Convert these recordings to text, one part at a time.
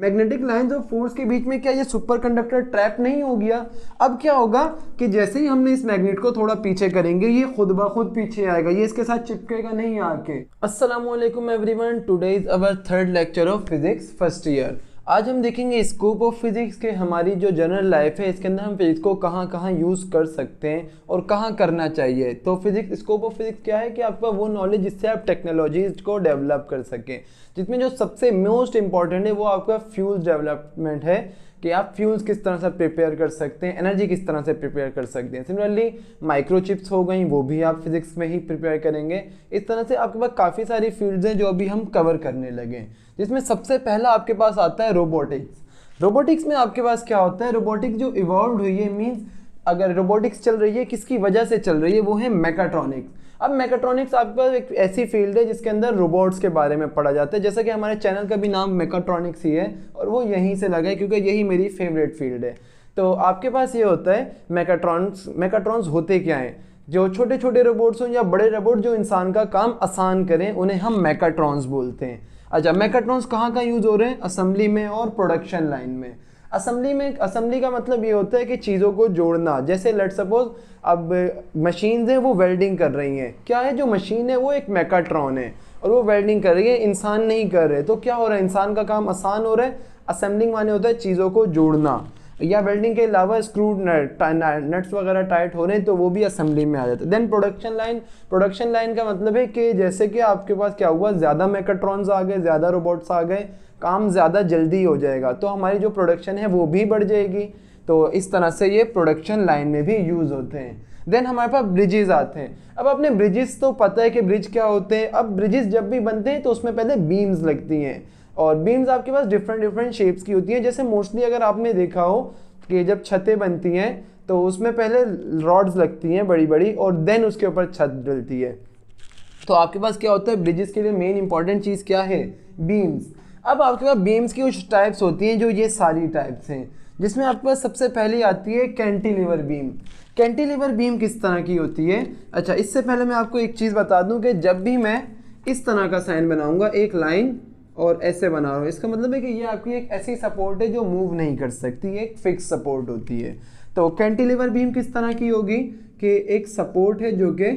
Magnetic lines और force के बीच में क्या ये सुपर कंडक्टर ट्रैप नहीं हो गया? अब क्या होगा कि जैसे ही हमने इस मैग्नेट को थोड़ा पीछे करेंगे ये खुद ब खुद पीछे आएगा, ये इसके साथ चिपकेगा नहीं आके। अस्सलामुअलैकुम everyone, today is our third lecture of physics first year. आज हम देखेंगे स्कोप ऑफ फिजिक्स के हमारी जो जनरल लाइफ है इसके अंदर हम फिजिक्स को कहाँ कहाँ यूज़ कर सकते हैं और कहाँ करना चाहिए। तो फिजिक्स, स्कोप ऑफ फिजिक्स क्या है कि आपका वो नॉलेज जिससे आप टेक्नोलॉजीज को डेवलप कर सकें, जिसमें जो सबसे मोस्ट इंपॉर्टेंट है वो आपका फ्यूल्स डेवलपमेंट है कि आप फ्यूल्स किस तरह से प्रिपेयर कर सकते हैं, एनर्जी किस तरह से प्रिपेयर कर सकते हैं। सिमिलरली माइक्रोचिप्स हो गई, वो भी आप फिजिक्स में ही प्रिपेयर करेंगे। इस तरह से आपके पास काफ़ी सारी फील्ड्स हैं जो अभी हम कवर करने लगे, जिसमें सबसे पहला आपके पास आता है रोबोटिक्स। रोबोटिक्स में आपके पास क्या होता है, रोबोटिक्स जो इवॉल्व हुई है, मीन्स अगर रोबोटिक्स चल रही है किसकी वजह से चल रही है, वो है मैकाट्रॉनिक्स। अब मैकाट्रॉनिक्स आपके पास एक ऐसी फील्ड है जिसके अंदर रोबोट्स के बारे में पढ़ा जाता है, जैसा कि हमारे चैनल का भी नाम मैकाट्रॉनिक्स ही है और वो यहीं से लगा है क्योंकि यही मेरी फेवरेट फील्ड है। तो आपके पास ये होता है मैकाट्रॉन्स होते क्या हैं, जो छोटे छोटे रोबोट्स हों या बड़े रोबोट जो इंसान का काम आसान करें उन्हें हम मैकाट्रॉन्स बोलते हैं। अच्छा, मैकाट्रॉन्स कहाँ का यूज़ हो रहे हैं? असेंबली में और प्रोडक्शन लाइन में। असेंबली का मतलब ये होता है कि चीज़ों को जोड़ना। जैसे लेट्स सपोज अब मशीन्स हैं वो वेल्डिंग कर रही हैं, क्या है जो मशीन है वो एक मैकाट्रॉन है और वो वेल्डिंग कर रही है, इंसान नहीं कर रहे। तो क्या हो रहा है, इंसान का काम आसान हो रहा है। असेंबलिंग माने होता है चीज़ों को जोड़ना, या वेल्डिंग के अलावा स्क्रू नट्स वगैरह टाइट हो रहे हैं तो वो भी असेंबली में आ जाता है। देन प्रोडक्शन लाइन का मतलब है कि जैसे कि आपके पास क्या हुआ, ज़्यादा मैकाट्रॉन्स आ गए, ज़्यादा रोबोट्स आ गए, काम ज़्यादा जल्दी हो जाएगा तो हमारी जो प्रोडक्शन है वो भी बढ़ जाएगी। तो इस तरह से ये प्रोडक्शन लाइन में भी यूज़ होते हैं। देन हमारे पास ब्रिजेस आते हैं। अब अपने ब्रिजेस तो पता है कि ब्रिज क्या होते हैं। अब ब्रिजेस जब भी बनते हैं तो उसमें पहले बीम्स लगती हैं और बीम्स आपके पास डिफरेंट शेप्स की होती हैं। जैसे मोस्टली अगर आपने देखा हो कि जब छतें बनती हैं तो उसमें पहले रॉड्स लगती हैं बड़ी बड़ी और देन उसके ऊपर छत डलती है। तो आपके पास क्या होता है, ब्रिजेस के लिए मेन इंपॉर्टेंट चीज़ क्या है, बीम्स। अब आपके पास बीम्स की कुछ टाइप्स होती हैं जो ये सारी टाइप्स हैं, जिसमें आपके पास सबसे पहले आती है कैंटिलीवर बीम। कैंटिलीवर बीम किस तरह की होती है? अच्छा, इससे पहले मैं आपको एक चीज़ बता दूं कि जब भी मैं इस तरह का साइन बनाऊंगा, एक लाइन और ऐसे बना रहा हूँ, इसका मतलब है कि ये आपकी एक ऐसी सपोर्ट है जो मूव नहीं कर सकती, एक फिक्स सपोर्ट होती है। तो कैंटिलीवर बीम किस तरह की होगी कि एक सपोर्ट है जो कि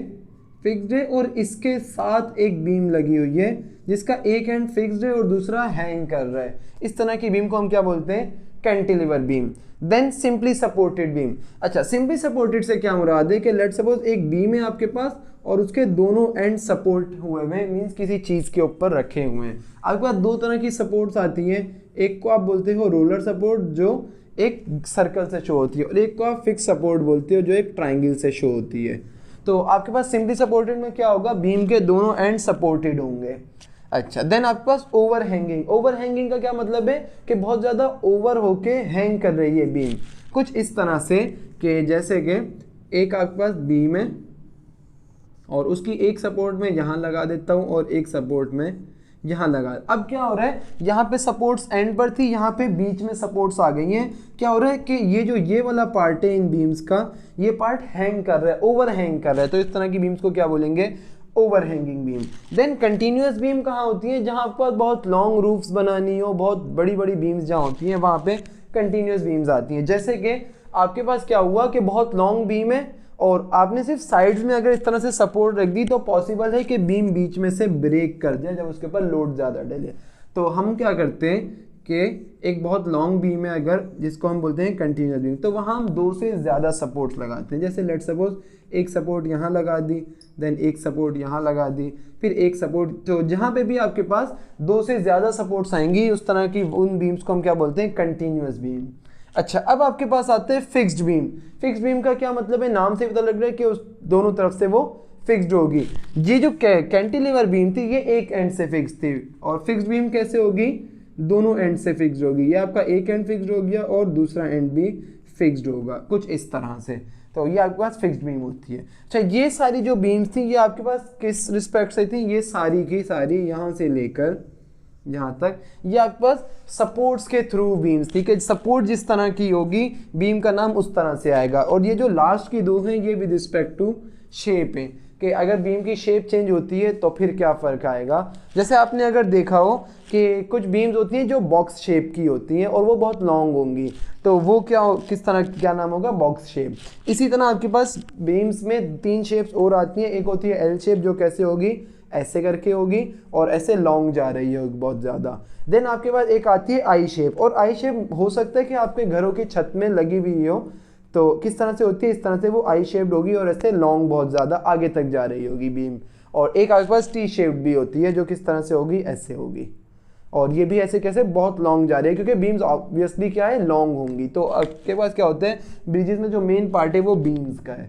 फिक्स्ड है और इसके साथ एक बीम लगी हुई है जिसका एक एंड फिक्स्ड है और दूसरा हैंग कर रहा है। इस तरह की बीम को हम क्या बोलते हैं, cantilever beam. Then simply supported beam. अच्छा, सिंपली सपोर्टेड से क्या मुराद है कि लेट सपोज एक बीम है आपके पास और उसके दोनों एंड सपोर्ट हुए हैं, मीन्स किसी चीज़ के ऊपर रखे हुए हैं। आपके पास दो तरह की सपोर्ट्स आती हैं, एक को आप बोलते हो रोलर सपोर्ट जो एक सर्कल से शो होती है और एक को आप फिक्स सपोर्ट बोलते हो जो एक ट्राइंगल से शो होती है। तो आपके पास सिंपली सपोर्टेड में क्या होगा, बीम के दोनों एंड सपोर्टेड होंगे। अच्छा, देन आपके पास ओवरहैंगिंग का क्या मतलब है कि बहुत ज़्यादा ओवर होके हैंग कर रही है बीम, कुछ इस तरह से कि जैसे कि एक आपके पास बीम है और उसकी एक सपोर्ट में यहाँ लगा देता हूँ और एक सपोर्ट में यहाँ लगा। अब क्या हो रहा है, यहाँ पे सपोर्ट्स एंड पर थी, यहाँ पे बीच में सपोर्ट्स आ गई हैं। क्या हो रहा है कि ये वाला पार्ट है इन बीम्स का, ये पार्ट हैंग कर रहा है, ओवर हैंग कर रहा है। तो इस तरह की बीम्स को क्या बोलेंगे, overhanging beam. Then continuous beam कहाँ होती है, जहाँ आपको बहुत लॉन्ग रूफ्स बनानी हो, बहुत बड़ी बड़ी बीम्स जहाँ होती हैं वहाँ पे कंटिन्यूस बीम्स आती हैं। जैसे कि आपके पास क्या हुआ कि बहुत लॉन्ग बीम है और आपने सिर्फ साइड्स में अगर इस तरह से सपोर्ट रख दी तो पॉसिबल है कि बीम बीच में से ब्रेक कर जाए जब उसके ऊपर लोड ज़्यादा डले। तो हम क्या करते हैं कि एक बहुत लॉन्ग बीम है अगर, जिसको हम बोलते हैं कंटिन्यूस बीम, तो वहाँ हम दो से ज़्यादा सपोर्ट्स लगाते हैं। जैसे लेट सपोज एक सपोर्ट यहाँ लगा दी, देन एक सपोर्ट यहाँ लगा दी, फिर एक सपोर्ट। तो जहाँ पे भी आपके पास दो से ज़्यादा सपोर्ट्स आएंगी उस तरह की उन बीम्स को हम क्या बोलते हैं, कंटिन्यूस बीम। अच्छा, अब आपके पास आते हैं फिक्स्ड बीम। फिक्स्ड बीम का क्या मतलब है, नाम से पता लग रहा है कि उस दोनों तरफ से वो फिक्स्ड होगी। ये जो कैंटिलीवर बीम थी ये एक एंड से फिक्स थी और फिक्स्ड बीम कैसे होगी, दोनों एंड से फिक्स्ड होगी। ये आपका एक एंड फिक्स्ड हो गया और दूसरा एंड भी फिक्स्ड होगा, कुछ इस तरह से। तो ये आपके पास फिक्स्ड बीम होती है। अच्छा, ये सारी जो बीम्स थी ये आपके पास किस रिस्पेक्ट से थी, ये सारी की सारी यहाँ से लेकर यहाँ तक ये आपके पास सपोर्ट्स के थ्रू बीम्स, ठीक है। सपोर्ट जिस तरह की होगी बीम का नाम उस तरह से आएगा। और ये जो लास्ट की दो हैं ये विद रिस्पेक्ट टू शेप है कि अगर बीम की शेप चेंज होती है तो फिर क्या फ़र्क आएगा। जैसे आपने अगर देखा हो कि कुछ बीम्स होती हैं जो बॉक्स शेप की होती हैं और वो बहुत लॉन्ग होंगी, तो वो किस तरह क्या नाम होगा, बॉक्स शेप। इसी तरह आपके पास बीम्स में 3 शेप्स और आती हैं। एक होती है एल शेप, जो कैसे होगी, ऐसे करके होगी और ऐसे लॉन्ग जा रही होगी बहुत ज़्यादा। देन आपके पास एक आती है आई शेप, और आई शेप हो सकता है कि आपके घरों की छत में लगी हुई हो, तो किस तरह से होती है, इस तरह से वो आई शेप्ड होगी और ऐसे लॉन्ग बहुत ज़्यादा आगे तक जा रही होगी बीम। और एक आपके पास टी शेप्ड भी होती है, जो किस तरह से होगी, ऐसे होगी, और ये भी ऐसे कैसे बहुत लॉन्ग जा रही है, क्योंकि बीम्स ऑब्वियसली क्या है, लॉन्ग होंगी। तो आपके पास क्या होता है, ब्रिजेस में जो मेन पार्ट है वो बीम्स का है।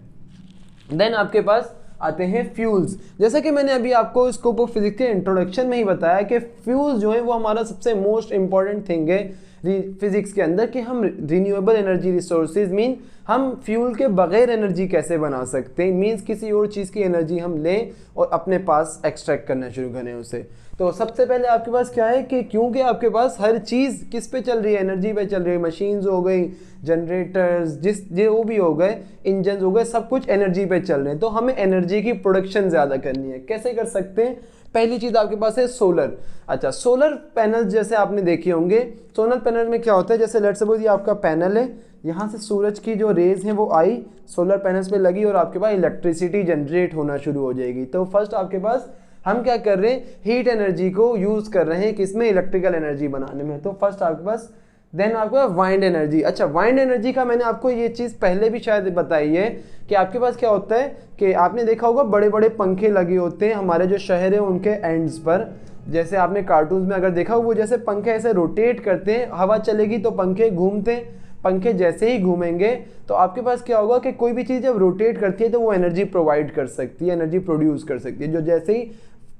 देन आपके पास आते हैं फ्यूल्स। जैसा कि मैंने अभी आपको स्कोप ऑफ फिजिक्स के इंट्रोडक्शन में ही बताया कि फ्यूल्स जो है वो हमारा सबसे मोस्ट इंपॉर्टेंट थिंग है फिजिक्स के अंदर, कि हम रिन्यूएबल एनर्जी रिसोर्सेज मीन हम फ्यूल के बगैर एनर्जी कैसे बना सकते हैं, मीन्स किसी और चीज़ की एनर्जी हम लें और अपने पास एक्सट्रैक्ट करना शुरू करें उसे। तो सबसे पहले आपके पास क्या है कि क्योंकि आपके पास हर चीज़ किस पे चल रही है, एनर्जी पे चल रही है, मशीन्स हो गई, जनरेटर्स, जो भी हो गए, इंजन हो गए, सब कुछ एनर्जी पे चल रहे हैं। तो हमें एनर्जी की प्रोडक्शन ज़्यादा करनी है। कैसे कर सकते हैं, पहली चीज़ आपके पास है सोलर। अच्छा, सोलर पैनल जैसे आपने देखे होंगे, सोलर पैनल में क्या होता है, जैसे लेट्स सपोज ये आपका पैनल है, यहाँ से सूरज की जो रेज हैं वो आई सोलर पैनल्स पे लगी और आपके पास इलेक्ट्रिसिटी जनरेट होना शुरू हो जाएगी। तो फर्स्ट आपके पास हम क्या कर रहे हैं, हीट एनर्जी को यूज़ कर रहे हैं किसमें, इलेक्ट्रिकल एनर्जी बनाने में। तो फर्स्ट आपके पास, देन आपके पास वाइंड एनर्जी। अच्छा, वाइंड एनर्जी का मैंने आपको ये चीज़ पहले भी शायद बताई है कि आपके पास क्या होता है कि आपने देखा होगा बड़े बड़े पंखे लगे होते हैं हमारे जो शहर है उनके एंड्स पर। जैसे आपने कार्टून्स में अगर देखा हो, वो जैसे पंखे ऐसे रोटेट करते हैं, हवा चलेगी तो पंखे घूमते हैं, पंखे जैसे ही घूमेंगे तो आपके पास क्या होगा कि कोई भी चीज़ जब रोटेट करती है तो वो एनर्जी प्रोवाइड कर सकती है, एनर्जी प्रोड्यूस कर सकती है। जो जैसे ही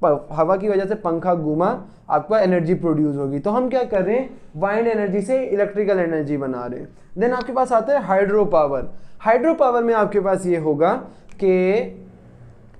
हवा की वजह से पंखा घूमा, आपका एनर्जी प्रोड्यूस होगी। तो हम क्या कर रहे हैं, वाइंड एनर्जी से इलेक्ट्रिकल एनर्जी बना रहे हैं। देन आपके पास आता है हाइड्रो पावर। हाइड्रो पावर में आपके पास ये होगा कि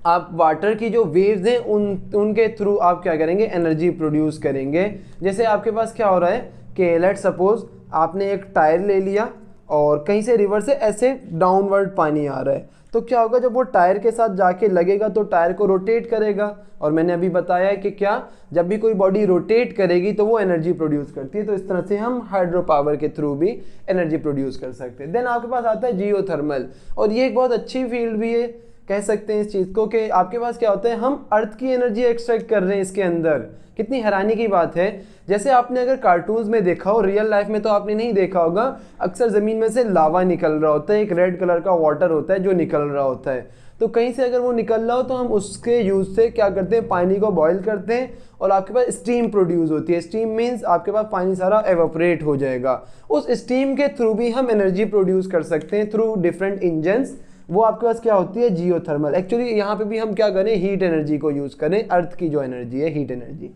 आप वाटर की जो वेव्स हैं उनके थ्रू आप क्या करेंगे, एनर्जी प्रोड्यूस करेंगे। जैसे आपके पास क्या हो रहा है कि लेट्स सपोज आपने एक टायर ले लिया और कहीं से रिवर से ऐसे डाउनवर्ड पानी आ रहा है, तो क्या होगा, जब वो टायर के साथ जाके लगेगा तो टायर को रोटेट करेगा। और मैंने अभी बताया है कि क्या, जब भी कोई बॉडी रोटेट करेगी तो वो एनर्जी प्रोड्यूस करती है। तो इस तरह से हम हाइड्रो पावर के थ्रू भी एनर्जी प्रोड्यूस कर सकते हैं। देन आपके पास आता है जियोथर्मल, और ये एक बहुत अच्छी फील्ड भी है, कह सकते हैं इस चीज़ को, कि आपके पास क्या होता है, हम अर्थ की एनर्जी एक्सट्रैक्ट कर रहे हैं इसके अंदर। कितनी हैरानी की बात है, जैसे आपने अगर कार्टून्स में देखा हो, रियल लाइफ में तो आपने नहीं देखा होगा, अक्सर ज़मीन में से लावा निकल रहा होता है, एक रेड कलर का वाटर होता है जो निकल रहा होता है। तो कहीं से अगर वो निकल रहा हो तो हम उसके यूज़ से क्या करते हैं, पानी को बॉयल करते हैं और आपके पास स्टीम प्रोड्यूस होती है। स्टीम मीन्स आपके पास पानी सारा एवापोरेट हो जाएगा। उस स्टीम के थ्रू भी हम एनर्जी प्रोड्यूस कर सकते हैं थ्रू डिफरेंट इंजन्स। वो आपके पास क्या होती है, जियोथर्मल। एक्चुअली यहाँ पे भी हम क्या करें, हीट एनर्जी को यूज़ करें, अर्थ की जो एनर्जी है, हीट एनर्जी।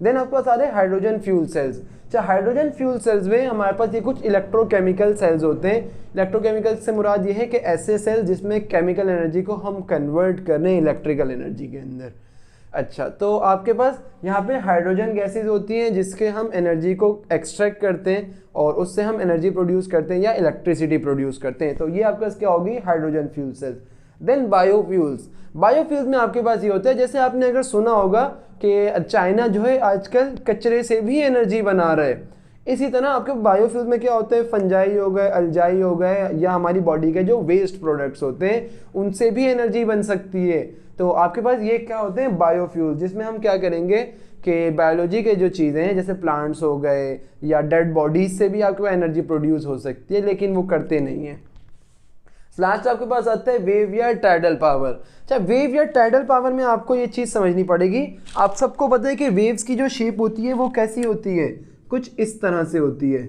देन आपके पास आ रहे हैं हाइड्रोजन फ्यूल सेल्स। अच्छा, हाइड्रोजन फ्यूल सेल्स में हमारे पास ये कुछ इलेक्ट्रोकेमिकल सेल्स होते हैं। इलेक्ट्रोकेमिकल से मुराद ये है कि ऐसे सेल्स जिसमें केमिकल एनर्जी को हम कन्वर्ट कर रहे हैं इलेक्ट्रिकल एनर्जी के अंदर। अच्छा, तो आपके पास यहाँ पे हाइड्रोजन गैसेज होती हैं जिसके हम एनर्जी को एक्सट्रैक्ट करते हैं और उससे हम एनर्जी प्रोड्यूस करते हैं या इलेक्ट्रिसिटी प्रोड्यूस करते हैं। तो ये आपके पास क्या होगी, hydrogen fuel cells. Then biofuels. Biofuels में आपके पास ये होता है, जैसे आपने अगर सुना होगा कि चाइना जो है आजकल कचरे से भी एनर्जी बना रहा है, इसी तरह आपके बायोफ्यूल्स में क्या होता है, फंजाई हो गए, अल्जाई हो गए, या हमारी बॉडी के जो वेस्ट प्रोडक्ट्स होते हैं उनसे भी एनर्जी बन सकती है। तो आपके पास ये क्या होते हैं, बायोफ्यूल, जिसमें हम क्या करेंगे कि बायोलॉजी के जो चीज़ें हैं जैसे प्लांट्स हो गए या डेड बॉडीज से भी आपके पास एनर्जी प्रोड्यूस हो सकती है, लेकिन वो करते नहीं हैं। लास्ट आपके पास आता है वेव या टाइडल पावर। अच्छा, वेव या टाइडल पावर में आपको ये चीज़ समझनी पड़ेगी। आप सबको पता है कि वेव्स की जो शेप होती है वो कैसी होती है, कुछ इस तरह से होती है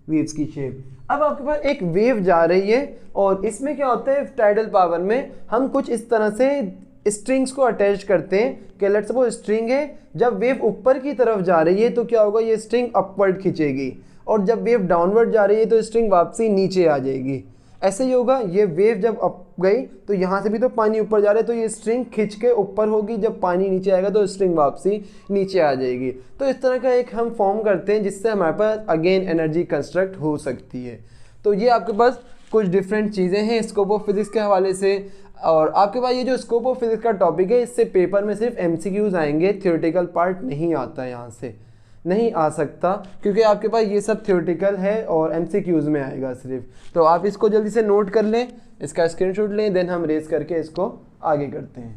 वेव्स की शेप। अब आपके पास एक वेव जा रही है और इसमें क्या होता है, टाइडल पावर में हम कुछ इस तरह से स्ट्रिंग्स को अटैच करते हैं कि लेट्स सपोज स्ट्रिंग है, जब वेव ऊपर की तरफ जा रही है तो क्या होगा, ये स्ट्रिंग अपवर्ड खींचेगी, और जब वेव डाउनवर्ड जा रही है तो स्ट्रिंग वापसी नीचे आ जाएगी। ऐसे ही होगा, ये वेव जब अप गई तो यहाँ से भी तो पानी ऊपर जा रहा है तो ये स्ट्रिंग खींच के ऊपर होगी, जब पानी नीचे आएगा तो स्ट्रिंग वापसी नीचे आ जाएगी। तो इस तरह का एक हम फॉर्म करते हैं जिससे हमारे पास अगेन एनर्जी कंस्ट्रक्ट हो सकती है। तो ये आपके पास कुछ डिफरेंट चीज़ें हैं स्कोप ऑफ फिजिक्स के हवाले से। और आपके पास ये जो स्कोप ऑफ फिजिक्स का टॉपिक है, इससे पेपर में सिर्फ एमसीक्यूज आएंगे, थ्योरेटिकल पार्ट नहीं आता है, यहाँ से नहीं आ सकता, क्योंकि आपके पास ये सब थ्योरेटिकल है और एमसीक्यूज में आएगा सिर्फ। तो आप इसको जल्दी से नोट कर लें, इसका स्क्रीनशॉट लें, देन हम रेस करके इसको आगे करते हैं।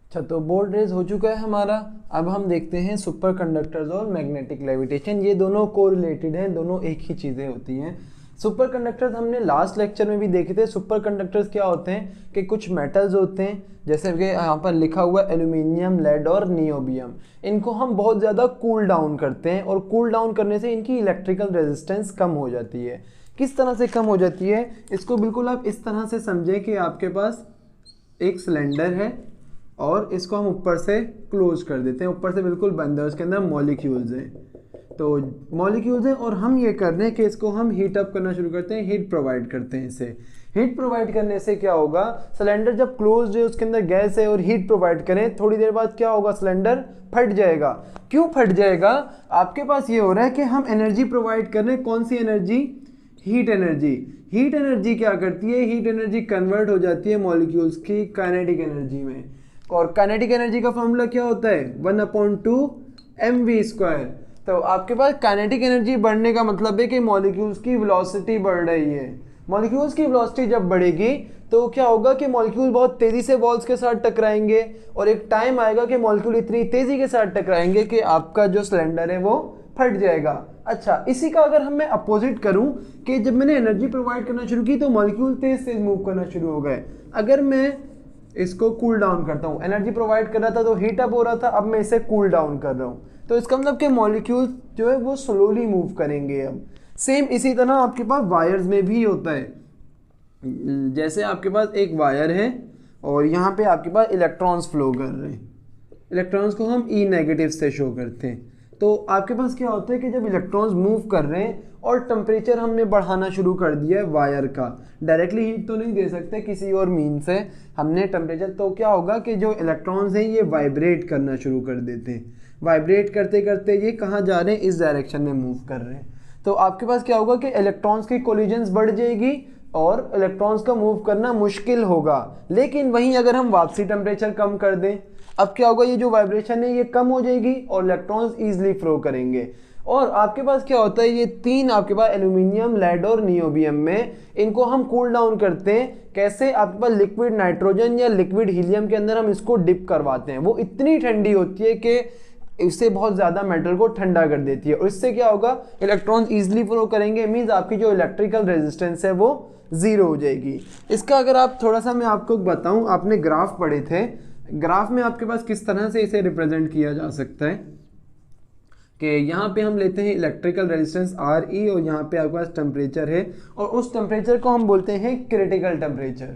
अच्छा, तो बोर्ड रेज हो चुका है हमारा। अब हम देखते हैं सुपर कंडक्टर्स और मैग्नेटिक लेविटेशन। ये दोनों कोरिलेटेड हैं, दोनों एक ही चीज़ें होती हैं। सुपर कंडक्टर्स हमने लास्ट लेक्चर में भी देखे थे। सुपर कंडक्टर्स क्या होते हैं कि कुछ मेटल्स होते हैं, जैसे कि यहाँ पर लिखा हुआ है एल्यूमिनियम, लेड और नियोबियम। इनको हम बहुत ज़्यादा कूल डाउन करते हैं और कूल डाउन करने से इनकी इलेक्ट्रिकल रेजिस्टेंस कम हो जाती है। किस तरह से कम हो जाती है, इसको बिल्कुल आप इस तरह से समझें कि आपके पास एक सिलेंडर है और इसको हम ऊपर से क्लोज कर देते हैं, ऊपर से बिल्कुल बंद है, उसके अंदर मॉलिक्यूल्स हैं। तो मॉलिक्यूल्स हैं और हम ये कर रहे हैं कि इसको हम हीट अप करना शुरू करते हैं, हीट प्रोवाइड करते हैं इसे। हीट प्रोवाइड करने से क्या होगा, सिलेंडर जब क्लोज है, उसके अंदर गैस है और हीट प्रोवाइड करें, थोड़ी देर बाद क्या होगा, सिलेंडर फट जाएगा। क्यों फट जाएगा, आपके पास ये हो रहा है कि हम एनर्जी प्रोवाइड कर रहे हैं। कौन सी energy, heat energy. Heat energy क्या करती है, हीट एनर्जी कन्वर्ट हो जाती है मॉलिक्यूल्स की काइनेटिक एनर्जी में। और काइनेटिक एनर्जी का फॉर्मूला क्या होता है, 1/2 mv²। तो आपके पास काइनेटिक एनर्जी बढ़ने का मतलब है कि मॉलिक्यूल्स की वेलोसिटी बढ़ रही है। मॉलिक्यूल्स की वेलोसिटी जब बढ़ेगी तो क्या होगा कि मॉलिक्यूल बहुत तेज़ी से वॉल्स के साथ टकराएंगे और एक टाइम आएगा कि मॉलिक्यूल इतनी तेज़ी के साथ टकराएंगे कि आपका जो सिलेंडर है वो फट जाएगा। अच्छा, इसी का अगर मैं अपोजिट करूं कि जब मैंने एनर्जी प्रोवाइड करना शुरू की तो मॉलिक्यूल तेज़ तेज़ मूव करना शुरू हो गए। अगर मैं इसको कूल डाउन करता हूँ, एनर्जी प्रोवाइड कर रहा था तो हीट अप हो रहा था, अब मैं इसे कूल डाउन कर रहा हूँ, तो इसका मतलब कि मॉलिक्यूल जो है वो स्लोली मूव करेंगे। अब सेम इसी तरह आपके पास वायर्स में भी होता है। जैसे आपके पास एक वायर है और यहाँ पे आपके पास इलेक्ट्रॉन्स फ्लो कर रहे हैं, इलेक्ट्रॉन्स को हम ई नेगेटिव से शो करते हैं। तो आपके पास क्या होता है कि जब इलेक्ट्रॉन्स मूव कर रहे हैं और टेम्परेचर हमने बढ़ाना शुरू कर दिया है वायर का, डायरेक्टली हीट तो नहीं दे सकते, किसी और मीन से हमने टेम्परेचर, तो क्या होगा कि जो इलेक्ट्रॉन्स हैं ये वाइब्रेट करना शुरू कर देते हैं। वाइब्रेट करते करते ये कहाँ जा रहे हैं, इस डायरेक्शन में मूव कर रहे हैं। तो आपके पास क्या होगा कि इलेक्ट्रॉन्स की कोलिजन्स बढ़ जाएगी और इलेक्ट्रॉन्स का मूव करना मुश्किल होगा। लेकिन वहीं अगर हम वापसी टेम्परेचर कम कर दें, अब क्या होगा, ये जो वाइब्रेशन है ये कम हो जाएगी और इलेक्ट्रॉन्स ईजिली फ्लो करेंगे। और आपके पास क्या होता है, ये तीन आपके पास एल्यूमिनियम, लेड और नियोबियम में, इनको हम कूल डाउन करते हैं। कैसे, आपके पास लिक्विड नाइट्रोजन या लिक्विड हीलियम के अंदर हम इसको डिप करवाते हैं। वो इतनी ठंडी होती है कि इससे बहुत ज़्यादा मेटल को ठंडा कर देती है और इससे क्या होगा, इलेक्ट्रॉन्स ईजिली फ्लो करेंगे, मीन्स आपकी जो इलेक्ट्रिकल रेजिस्टेंस है वो ज़ीरो हो जाएगी। इसका अगर आप थोड़ा सा मैं आपको बताऊं, आपने ग्राफ पढ़े थे, ग्राफ में आपके पास किस तरह से इसे रिप्रेजेंट किया जा सकता है कि यहाँ पे हम लेते हैं इलेक्ट्रिकल रेजिस्टेंस RE और यहाँ पे आपके पास टेम्परेचर है और उस टेम्परेचर को हम बोलते हैं क्रिटिकल टेम्परेचर।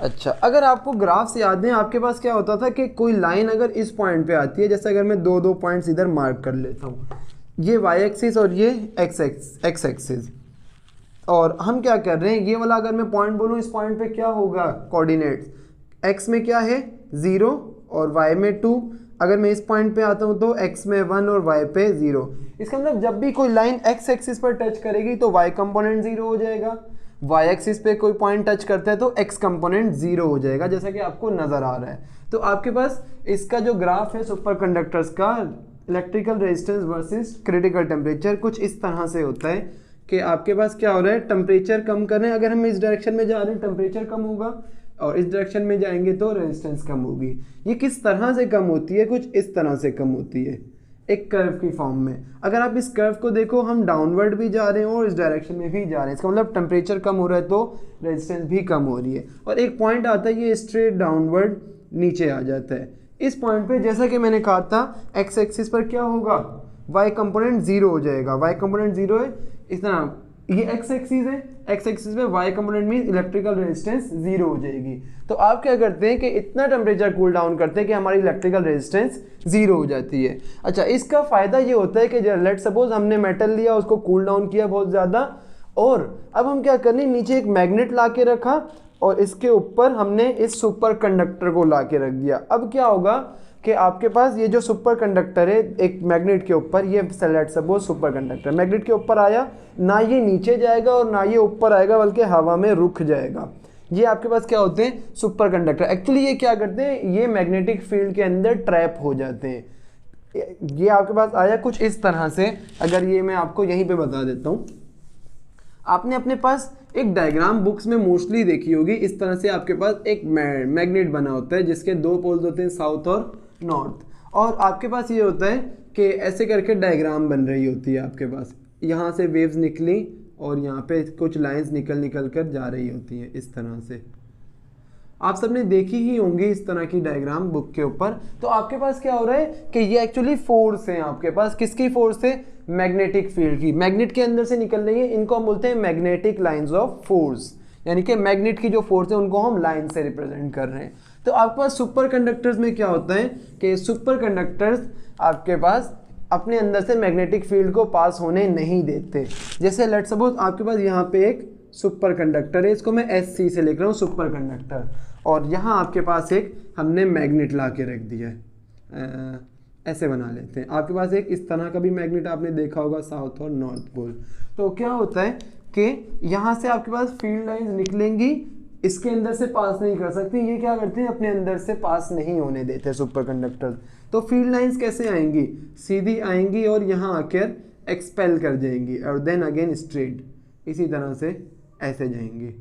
अच्छा, अगर आपको ग्राफ से याद है, आपके पास क्या होता था कि कोई लाइन अगर इस पॉइंट पे आती है, जैसे अगर मैं दो पॉइंट्स इधर मार्क कर लेता हूँ, ये y एक्सिस और ये x एक्सिस, और हम क्या कर रहे हैं, ये वाला अगर मैं पॉइंट बोलूँ, इस पॉइंट पे क्या होगा, कोऑर्डिनेट्स x में क्या है 0 और y में 2। अगर मैं इस पॉइंट पे आता हूँ तो x में 1 और y पे 0। इसका मतलब जब भी कोई लाइन x एक्सिस पर टच करेगी तो y कंपोनेंट 0 हो जाएगा, y एक्सिस पे कोई पॉइंट टच करता है तो x कंपोनेंट 0 हो जाएगा, जैसा कि आपको नज़र आ रहा है। तो आपके पास इसका जो ग्राफ है सुपर कंडक्टर्स का, electrical resistance versus critical temperature, कुछ इस तरह से होता है कि आपके पास क्या हो रहा है, टेम्परेचर कम कर रहे हैं, अगर हम इस डायरेक्शन में जा रहे हैं टेम्परेचर कम होगा और इस डायरेक्शन में जाएंगे तो रेजिस्टेंस कम होगी। ये किस तरह से कम होती है, कुछ इस तरह से कम होती है, एक कर्व की फॉर्म में। अगर आप इस कर्व को देखो, हम डाउनवर्ड भी जा रहे हैं और इस डायरेक्शन में भी जा रहे हैं, इसका मतलब टेम्परेचर कम हो रहा है तो रेजिस्टेंस भी कम हो रही है। और एक पॉइंट आता है, ये स्ट्रेट डाउनवर्ड नीचे आ जाता है। इस पॉइंट पे जैसा कि मैंने कहा था, एक्स एक्सिस पर क्या होगा, वाई कंपोनेंट 0 हो जाएगा, वाई कंपोनेंट 0 है, इस तरह ये एक्स एक्सिस है, एक्स एक्सिस पे Y component mean electrical resistance 0 हो जाएगी। तो आप क्या करते हैं कि इतना टेम्परेचर कूल डाउन करते हैं कि हमारी इलेक्ट्रिकल रेजिस्टेंस 0 हो जाती है। अच्छा, इसका फ़ायदा ये होता है कि लेट सपोज हमने मेटल लिया, उसको कूल डाउन किया बहुत ज़्यादा, और अब हम क्या करने, नीचे एक मैग्नेट ला के रखा और इसके ऊपर हमने इस सुपर कंडक्टर को ला के रख दिया। अब क्या होगा कि आपके पास ये जो सुपर कंडक्टर है एक मैग्नेट के ऊपर, ये let suppose super conductor magnet के ऊपर आया, ना ये नीचे जाएगा और ना ये ऊपर आएगा, बल्कि हवा में रुक जाएगा। ये आपके पास क्या होते हैं, सुपर कंडक्टर। एक्चुअली ये क्या करते हैं, ये मैग्नेटिक फील्ड के अंदर ट्रैप हो जाते हैं। ये आपके पास आया कुछ इस तरह से। अगर ये मैं आपको यहीं पे बता देता हूँ, आपने अपने पास एक डायग्राम बुक्स में मोस्टली देखी होगी। इस तरह से आपके पास एक मैग्नेट बना होता है जिसके दो पोल्स होते हैं, साउथ और नॉर्थ। और आपके पास ये होता है कि ऐसे करके डायग्राम बन रही होती है आपके पास। यहाँ से वेव्स निकली और यहाँ पे कुछ लाइंस निकल कर जा रही होती हैं इस तरह से। आप सबने देखी ही होंगी इस तरह की डायग्राम बुक के ऊपर। तो आपके पास क्या हो रहा है कि ये एक्चुअली फोर्स है आपके पास। किसकी फोर्स है, मैग्नेटिक फील्ड की। मैग्नेट के अंदर से निकल रही है, इनको हम बोलते हैं मैग्नेटिक लाइंस ऑफ फोर्स। यानी कि मैग्नेट की जो फोर्स है उनको हम लाइन से रिप्रेजेंट कर रहे हैं। तो आपके पास सुपर कंडक्टर्स में क्या होता है कि सुपर कंडक्टर्स आपके पास अपने अंदर से मैग्नेटिक फील्ड को पास होने नहीं देते। जैसे लेट सपोज आपके पास यहाँ पे एक सुपर कंडक्टर है, इसको मैं SC से लिख रहा हूँ सुपर कंडक्टर, और यहाँ आपके पास एक हमने मैग्नेट ला के रख दिया है। ऐसे बना लेते हैं। आपके पास एक इस तरह का भी मैग्नेट आपने देखा होगा, साउथ और नॉर्थ पोल। तो क्या होता है कि यहाँ से आपके पास फील्ड लाइंस निकलेंगी, इसके अंदर से पास नहीं कर सकती। ये क्या करते हैं, अपने अंदर से पास नहीं होने देते सुपर कंडक्टर। तो फील्ड लाइंस कैसे आएंगी, सीधी आएंगी और यहाँ आकर एक्सपेल कर जाएंगी और देन अगेन स्ट्रेट, इसी तरह से ऐसे जाएंगी।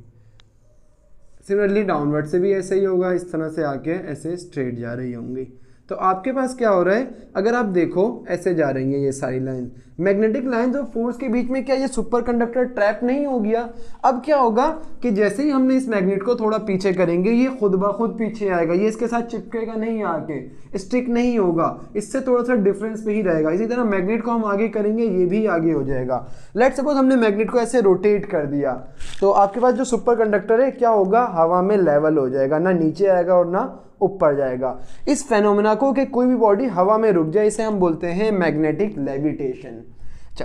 सिमिलरली डाउनवर्ड से भी ऐसे ही होगा, इस तरह से आके ऐसे स्ट्रेट जा रही होंगी। तो आपके पास क्या हो रहा है, अगर आप देखो ऐसे जा रही हैं ये सारी लाइन, मैग्नेटिक लाइंस और फोर्स के बीच में क्या ये सुपर कंडक्टर ट्रैप नहीं हो गया। अब क्या होगा कि जैसे ही हमने इस मैग्नेट को थोड़ा पीछे करेंगे, ये खुद ब खुद पीछे आएगा, ये इसके साथ चिपकेगा नहीं, आके स्टिक नहीं होगा, इससे थोड़ा सा डिफरेंस पे ही रहेगा। इसी तरह मैग्नेट को हम आगे करेंगे, ये भी आगे हो जाएगा। लेट सपोज हमने मैग्नेट को ऐसे रोटेट कर दिया, तो आपके पास जो सुपर कंडक्टर है क्या होगा, हवा में लेवल हो जाएगा, ना नीचे आएगा और ना ऊपर जाएगा। इस फेनोमेना को कि कोई भी बॉडी हवा में रुक जाए, इसे हम बोलते हैं मैग्नेटिक लेविटेशन।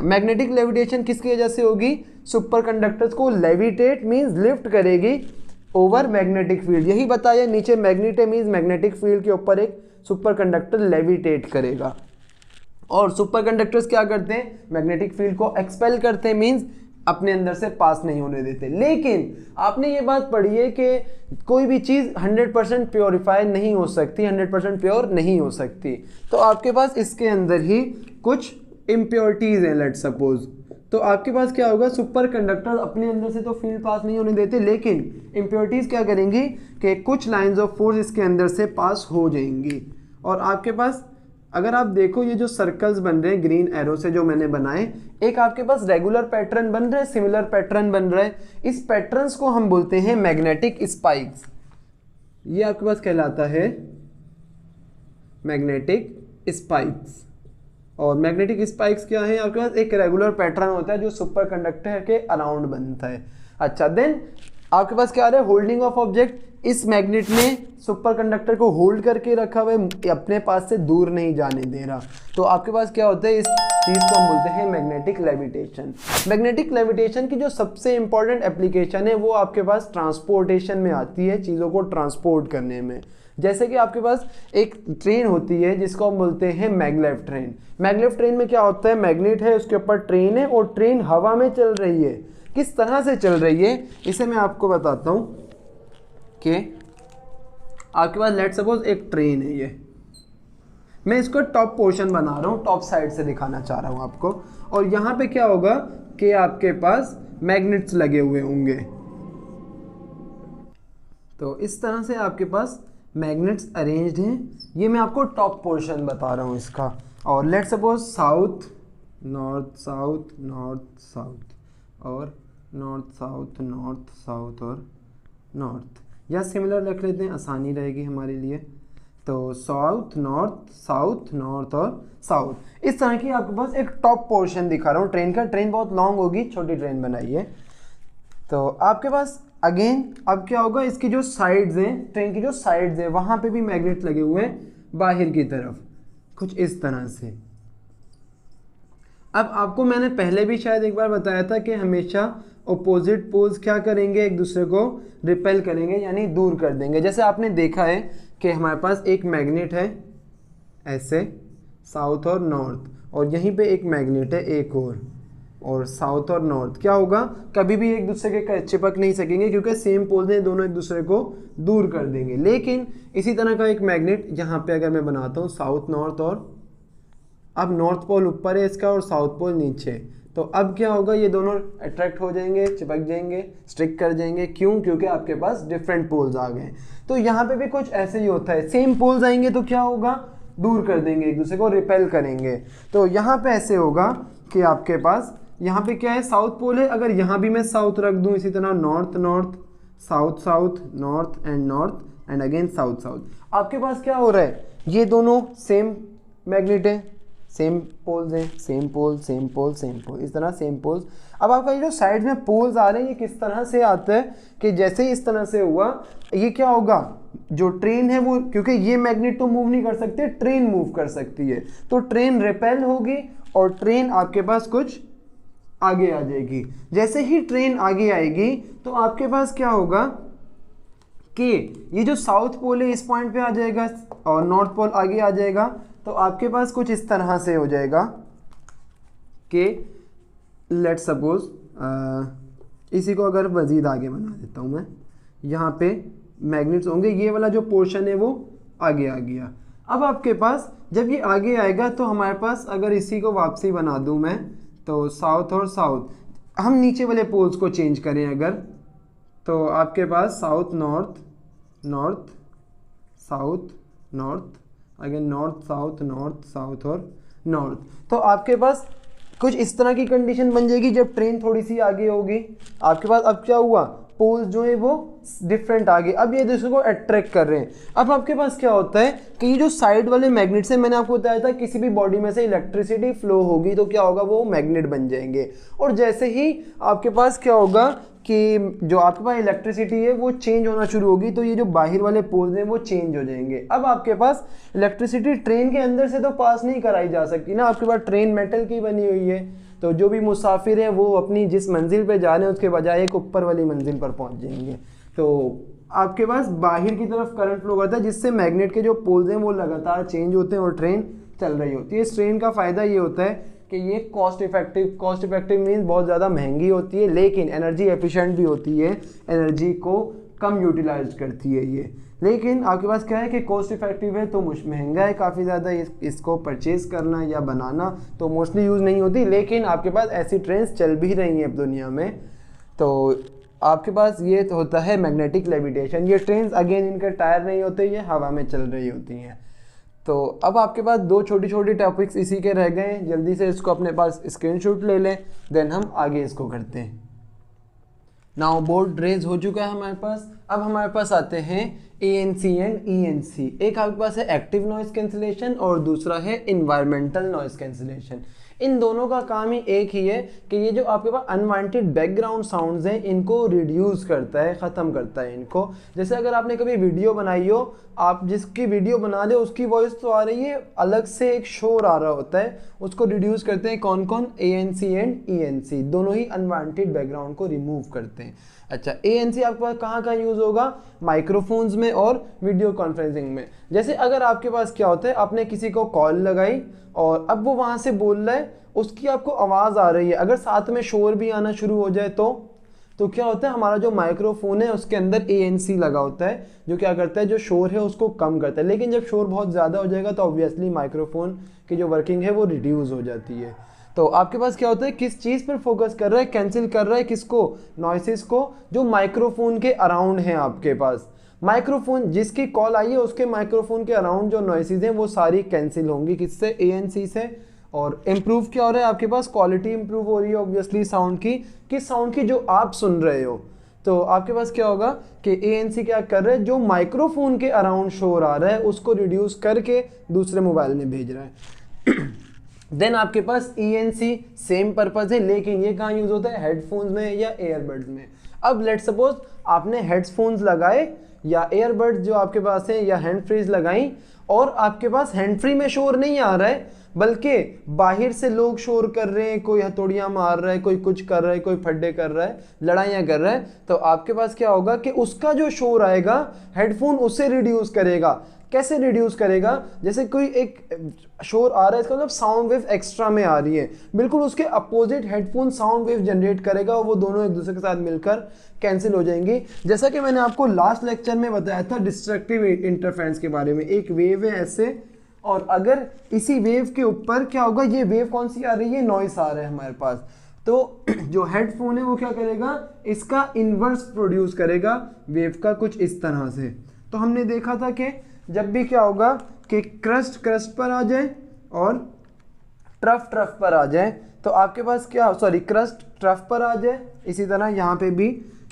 मैग्नेटिक लेविटेशन किसकी वजह से होगी, सुपर कंडक्टर्स को लेविटेट मींस लिफ्ट करेगी ओवर मैग्नेटिक फील्ड। यही बताया, नीचे मैग्नेट है मींस मैग्नेटिक फील्ड के ऊपर एक सुपर कंडक्टर लेविटेट करेगा। और सुपर कंडक्टर्स क्या करते हैं, मैग्नेटिक फील्ड को एक्सपेल करते हैं, मींस अपने अंदर से पास नहीं होने देते। लेकिन आपने ये बात पढ़ी है कि कोई भी चीज़ 100% प्योरीफाई नहीं हो सकती, 100% प्योर नहीं हो सकती। तो आपके पास इसके अंदर ही कुछ इम्प्योरिटीज़ हैं लेट सपोज। तो आपके पास क्या होगा, सुपर कंडक्टर अपने अंदर से तो फील्ड पास नहीं होने देते, लेकिन इम्प्योरिटीज़ क्या करेंगी कि कुछ लाइंस ऑफ फोर्स इसके अंदर से पास हो जाएंगी। और आपके पास अगर आप देखो ये जो सर्कल्स बन रहे हैं ग्रीन एरो से जो मैंने बनाए, एक आपके पास रेगुलर पैटर्न बन रहा है, सिमिलर पैटर्न बन रहा है। इस पैटर्न्स को हम बोलते हैं मैग्नेटिक स्पाइक्स। ये आपके पास कहलाता है मैग्नेटिक स्पाइक्स। और मैग्नेटिक स्पाइक्स क्या है, आपके पास एक रेगुलर पैटर्न होता है जो सुपर कंडक्टर के अराउंड बनता है। अच्छा, देन आपके पास क्या आ रहा है, होल्डिंग ऑफ ऑब्जेक्ट। इस मैग्नेट ने सुपर कंडक्टर को होल्ड करके रखा हुआ है, अपने पास से दूर नहीं जाने दे रहा। तो आपके पास क्या होता है, इस चीज़ को हम बोलते हैं मैग्नेटिक लेविटेशन। मैग्नेटिक लेविटेशन की जो सबसे इंपॉर्टेंट एप्लीकेशन है वो आपके पास ट्रांसपोर्टेशन में आती है, चीज़ों को ट्रांसपोर्ट करने में। जैसे कि आपके पास एक ट्रेन होती है जिसको हम बोलते हैं मैगलेव ट्रेन। मैगलेव ट्रेन में क्या होता है, मैग्नेट है, उसके ऊपर ट्रेन है और ट्रेन हवा में चल रही है। किस तरह से चल रही है इसे मैं आपको बताता हूँ कि आपके पास लेट सपोज एक ट्रेन है, ये मैं इसको टॉप पोर्शन बना रहा हूँ, टॉप साइड से दिखाना चाह रहा हूँ आपको। और यहाँ पे क्या होगा कि आपके पास मैग्नेट्स लगे हुए होंगे। तो इस तरह से आपके पास मैग्नेट्स अरेंज्ड हैं। ये मैं आपको टॉप पोर्शन बता रहा हूँ इसका। और let suppose south north south north south और नॉर्थ साउथ नॉर्थ साउथ और नॉर्थ, या सिमिलर रख लेते हैं, आसानी रहेगी हमारे लिए। तो साउथ नॉर्थ और साउथ, इस तरह की आपके पास एक टॉप पोर्शन दिखा रहा हूँ ट्रेन का। ट्रेन बहुत लॉन्ग होगी, छोटी ट्रेन बनाइए। तो आपके पास अगेन अब क्या होगा, इसकी जो साइड्स हैं, ट्रेन की जो साइड्स हैं वहाँ पे भी मैग्नेट लगे हुए हैं बाहर की तरफ, कुछ इस तरह से। अब आपको मैंने पहले भी शायद एक बार बताया था कि हमेशा ऑपोजिट पोल्स क्या करेंगे, एक दूसरे को रिपेल करेंगे, यानी दूर कर देंगे। जैसे आपने देखा है कि हमारे पास एक मैग्नेट है ऐसे साउथ और नॉर्थ, और यहीं पे एक मैग्नेट है एक और और साउथ और नॉर्थ, क्या होगा, कभी भी एक दूसरे के चिपक नहीं सकेंगे क्योंकि सेम पोल्स हैं, दोनों एक दूसरे को दूर कर देंगे। लेकिन इसी तरह का एक मैग्नेट यहाँ पे अगर मैं बनाता हूँ साउथ नॉर्थ, और अब नॉर्थ पोल ऊपर है इसका और साउथ पोल नीचे, तो अब क्या होगा, ये दोनों अट्रैक्ट हो जाएंगे, चिपक जाएंगे, स्टिक कर जाएंगे। क्यों? क्योंकि आपके पास डिफरेंट पोल्स आ गए। तो यहाँ पे भी कुछ ऐसे ही होता है, सेम पोल्स आएंगे तो क्या होगा, दूर कर देंगे, एक दूसरे को रिपेल करेंगे। तो यहाँ पे ऐसे होगा कि आपके पास यहाँ पे क्या है, साउथ पोल है, अगर यहाँ भी मैं साउथ रख दूँ, इसी तरह north north, south south, north and again south south, आपके पास क्या हो रहा है, ये दोनों सेम मैग्नेट है, सेम पोल्स हैं, same pole same pole same pole, इस तरह सेम पोल्स। अब आपका ये जो साइड में पोल्स आ रहे हैं, ये किस तरह से आता है कि जैसे ही इस तरह से हुआ, ये क्या होगा, जो ट्रेन है वो, क्योंकि ये मैग्नेट तो मूव नहीं कर सकते, ट्रेन मूव कर सकती है, तो ट्रेन रिपेल होगी और ट्रेन आपके पास कुछ आगे आ जाएगी। जैसे ही ट्रेन आगे आएगी तो आपके पास क्या होगा कि ये जो साउथ पोल है इस पॉइंट पे आ जाएगा और नॉर्थ पोल आगे आ जाएगा, तो आपके पास कुछ इस तरह से हो जाएगा कि लेट सपोज इसी को अगर मज़ीद आगे बना देता हूँ मैं, यहाँ पे मैग्नेट्स होंगे, ये वाला जो पोर्शन है वो आगे आ गया। अब आपके पास जब ये आगे आएगा तो हमारे पास, अगर इसी को वापसी बना दूँ मैं, तो साउथ और साउथ, हम नीचे वाले पोल्स को चेंज करें अगर, तो आपके पास south north, north south north, again north south और नॉर्थ, तो आपके पास कुछ इस तरह की कंडीशन बन जाएगी। जब ट्रेन थोड़ी सी आगे होगी आपके पास, अब क्या हुआ, पोल्स जो है वो डिफरेंट आ गए, अब ये दूसरे को अट्रैक्ट कर रहे हैं। अब आपके पास क्या होता है कि ये जो साइड वाले मैग्नेट्स हैं, मैंने आपको बताया था किसी भी बॉडी में से इलेक्ट्रिसिटी फ्लो होगी तो क्या होगा, वो मैग्नेट बन जाएंगे। और जैसे ही आपके पास क्या होगा कि जो आपके पास इलेक्ट्रिसिटी है वो चेंज होना शुरू होगी, तो ये जो बाहर वाले पोल्स हैं वो चेंज हो जाएंगे। अब आपके पास इलेक्ट्रिसिटी ट्रेन के अंदर से तो पास नहीं कराई जा सकती ना, आपके पास ट्रेन मेटल की बनी हुई है, तो जो भी मुसाफिर हैं वो अपनी जिस मंजिल पे जा रहे हैं उसके बजाय एक ऊपर वाली मंजिल पर पहुंच जाएंगे। तो आपके पास बाहर की तरफ करंट फ्लो करता है, जिससे मैग्नेट के जो पोल्स हैं वो लगातार चेंज होते हैं और ट्रेन चल रही होती है। इस ट्रेन का फ़ायदा ये होता है कि ये कॉस्ट इफेक्टिव मीन्स बहुत ज़्यादा महंगी होती है, लेकिन एनर्जी एफिशिएंट भी होती है, एनर्जी को कम यूटिलाइज करती है ये। लेकिन आपके पास क्या है कि कॉस्ट इफेक्टिव है तो महंगा है काफ़ी ज़्यादा, इसको परचेज़ करना या बनाना, तो मोस्टली यूज़ नहीं होती। लेकिन आपके पास ऐसी ट्रेन्स चल भी रही हैं अब दुनिया में। तो आपके पास ये तो होता है मैग्नेटिक लेविटेशन। ये ट्रेन्स अगेन इनके टायर नहीं होते, ये हवा में चल रही होती हैं। तो अब आपके पास दो छोटी छोटी टॉपिक्स इसी के रह गए हैं, जल्दी से इसको अपने पास स्क्रीनशॉट ले लें, देन हम आगे इसको करते हैं। नाउ बोर्ड रेज हो चुका है हमारे पास। अब हमारे पास आते हैं ANC एंड ENC। एक आपके पास है एक्टिव नॉइस कैंसिलेशन और दूसरा है इन्वायरमेंटल नॉइस कैंसिलेशन। इन दोनों का काम ही एक ही है कि ये जो आपके पास अनवांटेड बैकग्राउंड साउंड्स हैं इनको रिड्यूस करता है, ख़त्म करता है इनको। जैसे अगर आपने कभी वीडियो बनाई हो, आप जिसकी वीडियो बना रहे हो उसकी वॉइस तो आ रही है, अलग से एक शोर आ रहा होता है, उसको रिड्यूस करते हैं कौन कौन, ANC एंड ENC, दोनों ही अनवांटेड बैकग्राउंड को रिमूव करते हैं। अच्छा, ANC आपके पास कहाँ कहाँ यूज़ होगा, माइक्रोफोन्स में और वीडियो कॉन्फ्रेंसिंग में। जैसे अगर आपके पास क्या होता है, आपने किसी को कॉल लगाई और अब वो वहाँ से बोल रहा है, उसकी आपको आवाज़ आ रही है, अगर साथ में शोर भी आना शुरू हो जाए तो क्या होता है, हमारा जो माइक्रोफोन है उसके अंदर ANC लगा होता है जो क्या करता है, जो शोर है उसको कम करता है। लेकिन जब शोर बहुत ज़्यादा हो जाएगा तो ऑब्वियसली माइक्रोफोन की जो वर्किंग है वो रिड्यूस हो जाती है। तो आपके पास क्या होता है, किस चीज़ पर फोकस कर रहा है, कैंसिल कर रहा है किसको, नॉइसेस को जो माइक्रोफोन के अराउंड हैं। आपके पास माइक्रोफोन जिसकी कॉल आई है उसके माइक्रोफोन के अराउंड जो नॉइसेस हैं वो सारी कैंसिल होंगी, किससे, ANC से। और इम्प्रूव क्या हो रहा है, आपके पास क्वालिटी इम्प्रूव हो रही है ऑब्वियसली साउंड की, किस साउंड की, जो आप सुन रहे हो। तो आपके पास क्या होगा कि ANC क्या कर रहा है, जो माइक्रोफोन के अराउंड शोर आ रहा है उसको रिड्यूस करके दूसरे मोबाइल में भेज रहा है। देन आपके पास ENC सेम पर्पज़ है, लेकिन ये कहाँ यूज़ होता है, हेडफोन्स में या एयरबड्स में। अब लेट सपोज आपने हेडफोन्स लगाए या एयरबड्स जो आपके पास है या हैंड फ्रीज लगाई और आपके पास हैंड फ्री में शोर नहीं आ रहा है, बल्कि बाहर से लोग शोर कर रहे हैं, कोई हथौड़ियाँ मार रहा है, कोई कुछ कर रहा है, कोई फड्डे कर रहा है, लड़ाइयाँ कर रहा है, तो आपके पास क्या होगा कि उसका जो शोर आएगा हेडफोन उससे रिड्यूस करेगा। कैसे रिड्यूस करेगा? जैसे कोई एक शोर आ रहा है, इसका मतलब साउंड वेव एक्स्ट्रा में आ रही है, बिल्कुल उसके opposite headphone sound wave generate करेगा और वो दोनों एक दूसरे के साथ मिलकर कैंसिल हो जाएंगी। जैसा कि मैंने आपको लास्ट लेक्चर में बताया था डिस्ट्रक्टिव इंटरफेरेंस के बारे में, एक वेव है ऐसे, और अगर इसी वेव के ऊपर क्या होगा, ये वेव कौन सी आ रही है, नॉइस आ रहा है हमारे पास, तो जो हेडफोन है वो क्या करेगा, इसका इन्वर्स प्रोड्यूस करेगा वेव का कुछ इस तरह से। तो हमने देखा था कि जब भी क्या होगा कि क्रस्ट क्रस्ट पर आ जाए और ट्रफ ट्रफ पर आ जाए, तो आपके पास क्या, सॉरी क्रस्ट ट्रफ पर आ जाए, इसी तरह यहाँ पे भी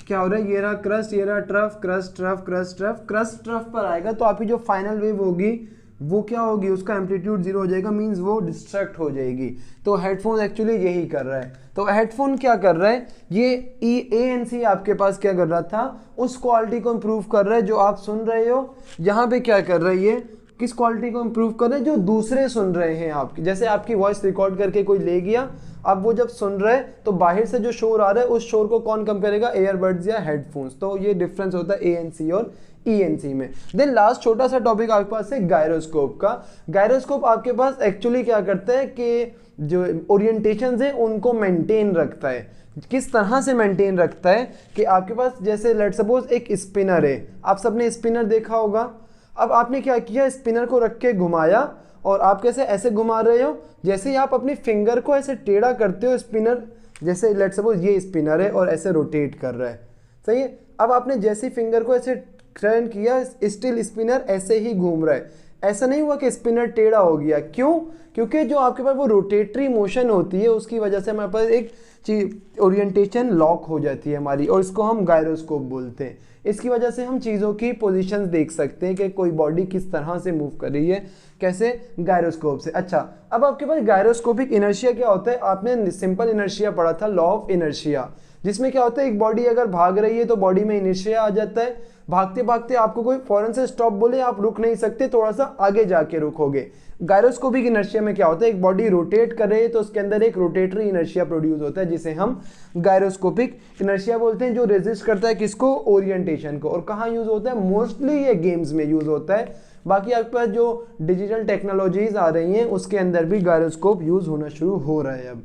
क्या हो रहा है, ये रहा क्रस्ट, ये रहा trough, crust trough crust trough, crust trough पर आएगा, तो आपकी जो फाइनल वेव होगी वो क्या होगी, उसका एम्पलीट्यूड जीरो हो जाएगा, मींस वो डिस्ट्रैक्ट हो जाएगी। तो हेडफोन एक्चुअली यही कर रहा है। तो हेडफोन क्या कर रहा है, ये ANC आपके पास क्या कर रहा था, उस क्वालिटी को इम्प्रूव कर रहा है जो आप सुन रहे हो। यहाँ पे क्या कर रही है, किस क्वालिटी को इम्प्रूव कर रहे हैं, जो दूसरे सुन रहे हैं आपकी। जैसे आपकी वॉइस रिकॉर्ड करके कोई ले गया, अब वो जब सुन रहे हैं तो बाहर से जो शोर आ रहा है उस शोर को कौन कम करेगा, एयरबड्स या हेडफोन्स। तो ये डिफरेंस होता है ANC और ENC में। देन लास्ट छोटा सा टॉपिक आपके पास है गायरोस्कोप का। गायरोस्कोप आपके पास एक्चुअली क्या करता है कि जो ओरिएंटेशंस है उनको मेंटेन रखता है। किस तरह से मेंटेन रखता है कि आपके पास जैसे लेट्स सपोज एक स्पिनर है, आप सबने स्पिनर देखा होगा। अब आपने क्या किया, स्पिनर को रख के घुमाया और आप कैसे ऐसे घुमा रहे हो, जैसे ही आप अपनी फिंगर को ऐसे टेढ़ा करते हो, स्पिनर जैसे लेट्स सपोज ये स्पिनर है और ऐसे रोटेट कर रहा है, सही है। अब आपने जैसे फिंगर को ऐसे टर्न किया, स्टिल स्पिनर ऐसे ही घूम रहा है। ऐसा नहीं हुआ कि स्पिनर टेढ़ा हो गया, क्यों? क्योंकि जो आपके पास वो रोटेटरी मोशन होती है उसकी वजह से हमारे पास एक चीज ओरिएंटेशन लॉक हो जाती है हमारी, और इसको हम गायरोस्कोप बोलते हैं। इसकी वजह से हम चीज़ों की पोजीशंस देख सकते हैं कि कोई बॉडी किस तरह से मूव कर रही है, कैसे, गायरोस्कोप से। अच्छा, अब आपके पास गायरोस्कोपिक इनर्शिया क्या होता है, आपने सिंपल इनर्शिया पढ़ा था, लॉ ऑफ इनर्शिया, जिसमें क्या होता है एक बॉडी अगर भाग रही है तो बॉडी में इनर्शिया आ जाता है। भागते भागते आपको कोई फौरन से स्टॉप बोले, आप रुक नहीं सकते, थोड़ा सा आगे जाके रुकोगे। गायरोस्कोपिक इनर्शिया में क्या होता है, एक बॉडी रोटेट कर रही है तो उसके अंदर एक रोटेटरी इनर्शिया प्रोड्यूस होता है जिसे हम गायरोस्कोपिक इनर्शिया बोलते हैं, जो रेजिस्ट करता है किसको, ओरिएंटेशन को। और कहाँ यूज होता है, मोस्टली ये गेम्स में यूज होता है। बाकी आपके पास जो डिजिटल टेक्नोलॉजीज आ रही हैं उसके अंदर भी गायरोस्कोप यूज होना शुरू हो रहा है अब।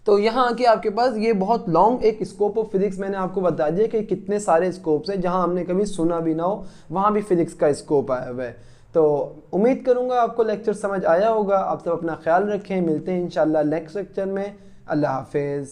तो यहाँ आके आपके पास ये बहुत लॉन्ग एक स्कोप ऑफ फिजिक्स मैंने आपको बता दिया कि कितने सारे स्कोप्स हैं, जहाँ हमने कभी सुना भी ना हो वहाँ भी फिजिक्स का स्कोप आया हुआ है। तो उम्मीद करूँगा आपको लेक्चर समझ आया होगा। आप सब अपना ख्याल रखें, मिलते हैं इंशाल्लाह नेक्स्ट लेक्चर में। अल्लाह हाफिज़।